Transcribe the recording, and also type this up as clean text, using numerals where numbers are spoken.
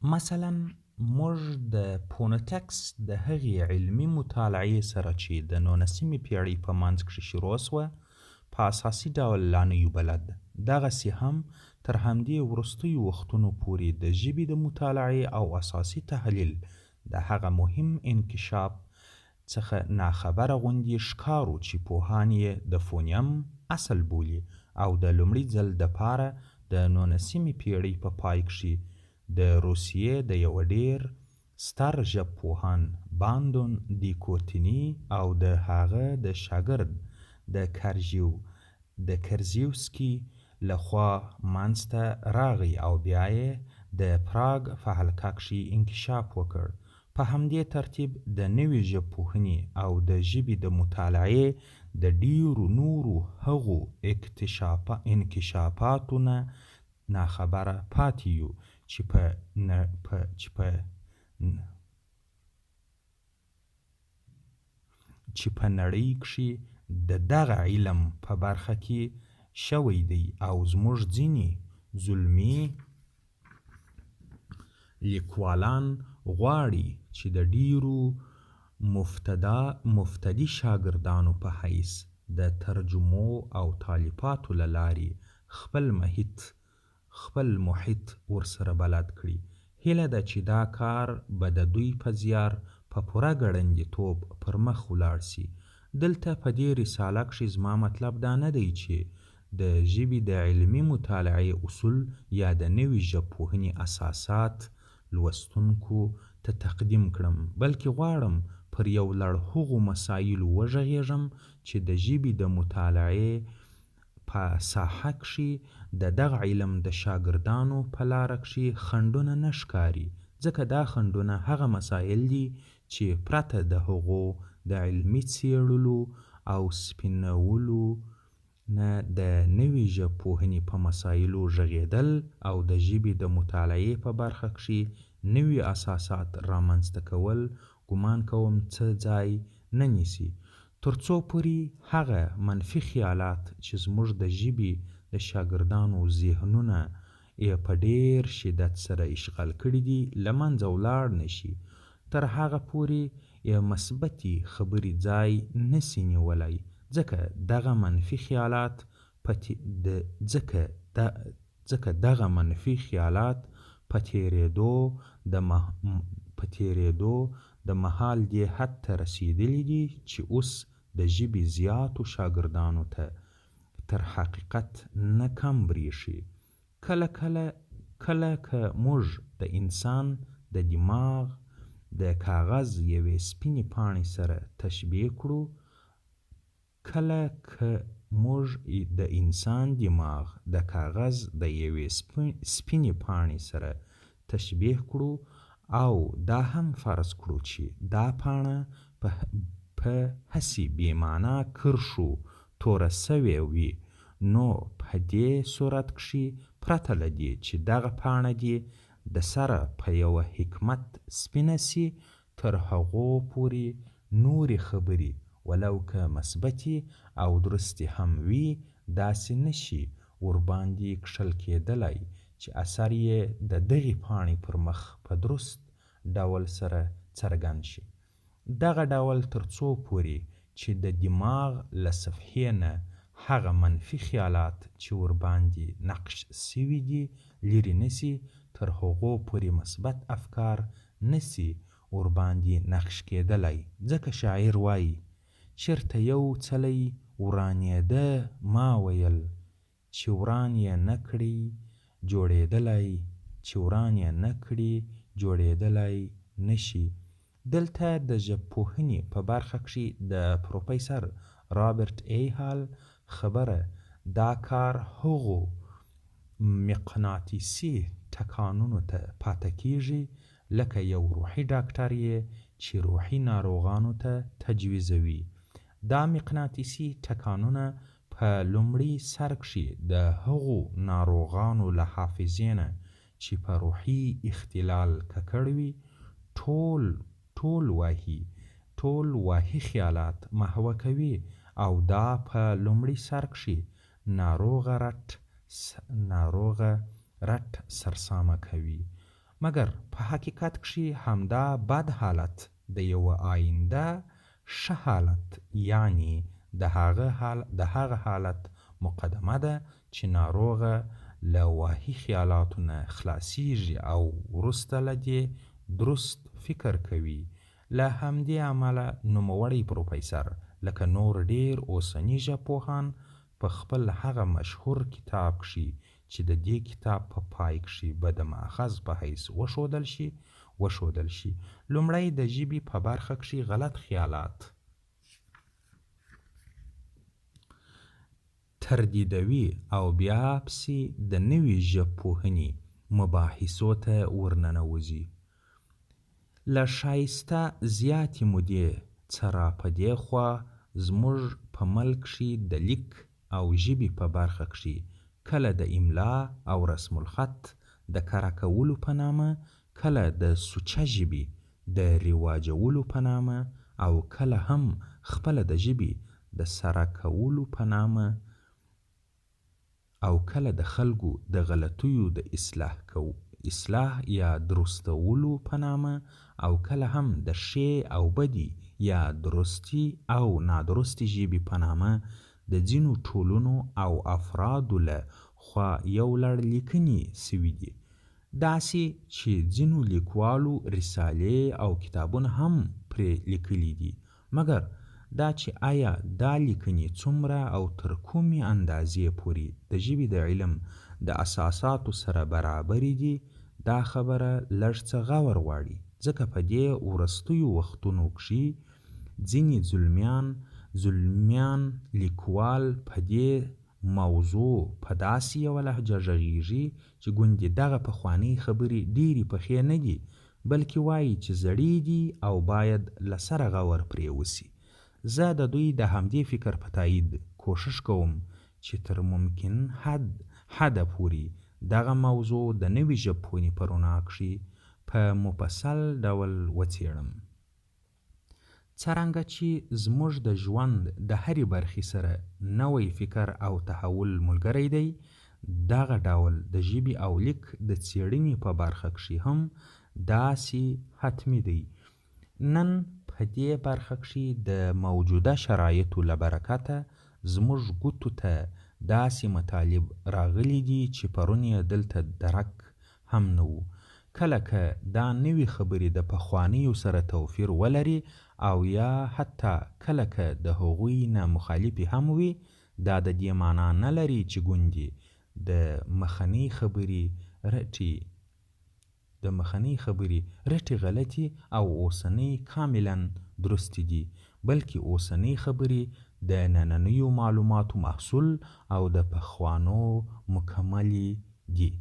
مثلا موږ د پونټکس د هغې علمي مطالعې سره چې د 19مې پیړۍ په منځ کښې شروع سوه په اساسي ډول لا نه یو بلد. دغسې هم تر همدې وروستیو وختونو پورې د ژبې د مطالعې او اساسي تحلیل د هغه مهم انکشاف څخه ناخبره غوندې ښکارو چې پوهان یې د فونیم اصل بولي او د لومړي ځل دپاره د 19مې پیړۍ په پای کښې د روسیې د یوه ډېر ستر ژبپوهان باندون دیکوتیني او د هغه د شاګرد د کرزیوسکي لخوا منځته راغی او بیا یې د پراګ په حلقه کښې انکشاف وکړ. په همدې ترتیب د نوې ژبپوهنې او د ژبې د مطالعې د ډېرو نورو هغو انکشافاتو نه ناخبره پاتې یو چې په نړۍ کښې د دغه علم په برخه کې شوی دی او زموږ ځینې زلمي لیکوالان غواړي چې د ډېرو مفتدي شاګردانو په حیث د ترجمو او تالیفاتو له لارې خپل محیط ورسره بلد کړي. هیله ده چې دا کار به د دوی په زیار په پوره ګړندیتوب پر مخ ولاړ سي. دلته په دې رساله کښې زما مطلب دا نه دی چې د ژبې د علمي مطالعې اصول یا د نوې ژبپوهنې اساسات لوستونکو ته تقدیم کړم، بلکې غواړم پر یو لړ هغو مسایلو وغږېږم چې د ژبې د مطالعې په ساحه کښې د دغه علم د شاګردانو په لاره کښې خنډونه نه ښکاري، ځکه دا خنډونه هغه مسایل دي چې پرته د هغو د علمي څېړلو او سپینولو نه د نوې ژبپوهنې په مسایلو غږېدل او د ژبې د مطالعې په برخه کښې نوي اساسات رامنځته کول ګمان کوم څه ځای نه نیسي، تر څو پورې هغه منفي خیالات چې زموږ د ژبې د شاګردانو ذهنونه یې په ډېر شدت سره اشغال کړي دي له منځه ولاړ نه شي. تر هغه پورې یې مثبتې خبرې ځای نسي نیولی، ځکه دغه منفي خیالات په تېرېدو د مهال دې حد ته رسېدلي دي چې اوس د ژبې زیاتو شاګردانو ته تر حقیقت نه کم برېښي. کله که موږ د انسان د دماغ د کاغذ یوې سپینې پاڼې سره تشبیه کړو او دا هم فرض کړو چې دا پاڼه په هسې بې معنا کرښو توره سوې وي، نو په دې صورت کښې پرته له دې چې دغه پاڼه دې د سره په یوه حکمت سپینه سي، تر هغو پورې نورې خبرې ولو که مثبتې او درستې هم وي داسې نشي ورباندې کښل کېدلی چې اثر یې د دغې پاڼې پر مخ په درست ډول سره څرګند شي. دغه ډول تر څو پورې چې د دماغ له صفحې نه هغه منفي خیالات چې ورباندې نقش سوي دي لرې نسي، تر هغو پورې مثبت افکار نسي ورباندې نقش کېدلی، ځکه شاعر وایي چېرته یو څلی ورانېده ما ویل چې وران یې نه کړي جوړېدلی نشي. دلته د ژبپوهنې په برخه کښې د پروفیسر رابرټ ای هال خبره دا کار هغو مقناطیسي ټکانونو ته پاته کېږي لکه یو روحي ډاکټر یې چې روحي ناروغانو ته تجویزوي. دا مقناطیسي ټکانونه په لومړي سر کښې د هغو ناروغانو له حافظې نه چې په روحي اختلال ککړ وي ټول واهي خیالات محوه کوي او دا په لومړي سر کښې ناروغه رټ سرسامه کوي. مګر په حقیقت کښې همدا بد حالت د یوه آینده ښه حالت یعنې د هغه حالت مقدمه ده چې ناروغه له واهي خیالاتو نه خلاصیږي او وروسته له دې درست فکر کوي. له همدې امله نوموړی پروفیسر لکه نور ډېر اوسني ژبپوهان په خپل هغه مشهور کتاب کښې چې د دې کتاب په پای کښې به د مأخذ په حیث وښودل شي لومړی د ژبې په برخه کښې غلط خیالات تردیدوي او بیا پسې د نوې ژبپوهنې مباحثو ته ورننوځي. له شایسته زیاتې مودې څه په دې خوا زموږ په ملک کښې د لیک او ژبې په برخه کښې کله د املا او رسم الخط د کره کولو په نامه، کله د سوچه ژبې د رواجولو په نامه او کله هم خپله د ژبې د سره کولو په نامه او کله د خلکو د غلطیو د اصلاح یا درستولو په نامه او کله هم د ښې او بدی یا درستی او نادرستی ژبې په نامه د ځینو ټولنو او افرادو له خوا یو لړ لیکنې سوي دي. داسې چې ځینو لیکوالو رسالې او کتابونه هم پرې لیکلي دي. مګر دا چې آیا دا لیکنې څومره او تر کومې اندازې پورې د ژبې د علم د اساساتو سره برابرې دي، دا خبره لږ څه غور غواړي، ځکه په دې وروستیو وختونو کښې ځینې ظلمیان لیکوال په دې موضوع په داسې یوه لهجه غږېږي چې ګوندې دغه پخوانۍ خبرې ډېرې پخې نه دي، بلکې وایي چې زړې دي او باید له سره غور پرې وسي. زه د دوی د همدې فکر په تایید کوښښ کوم چې تر ممکن حده پورې دغه موضوع د نوې ژبپوهنې په رڼا کښې په مفصل ډول وڅېړم. څرنګه چې زموږ د ژوند د هرې برخې سره نوی فکر او تحول ملګری دی، دغه ډول د ژبې او لیک د څېړنې په برخه کښې هم داسې حتمي دی. نن په دې برخه کښې د موجوده شرایطو له برکته زموږ ګوتو ته داسې مطالب راغلي دي چې پرون یې دلته درک هم نه وو. کله که دا نوې خبرې د پخوانیو سره توپیر ولري او یا حتی کله که د هغوی نه مخالفې هم وي، دا د دې معنا نه لري چې ګوندې د مخنۍ خبرې رټې غلطي او اوسنۍ کاملا درستې دي، بلکې اوسنۍ خبرې د نننیو معلوماتو محصول او د پخوانو مکملې دي.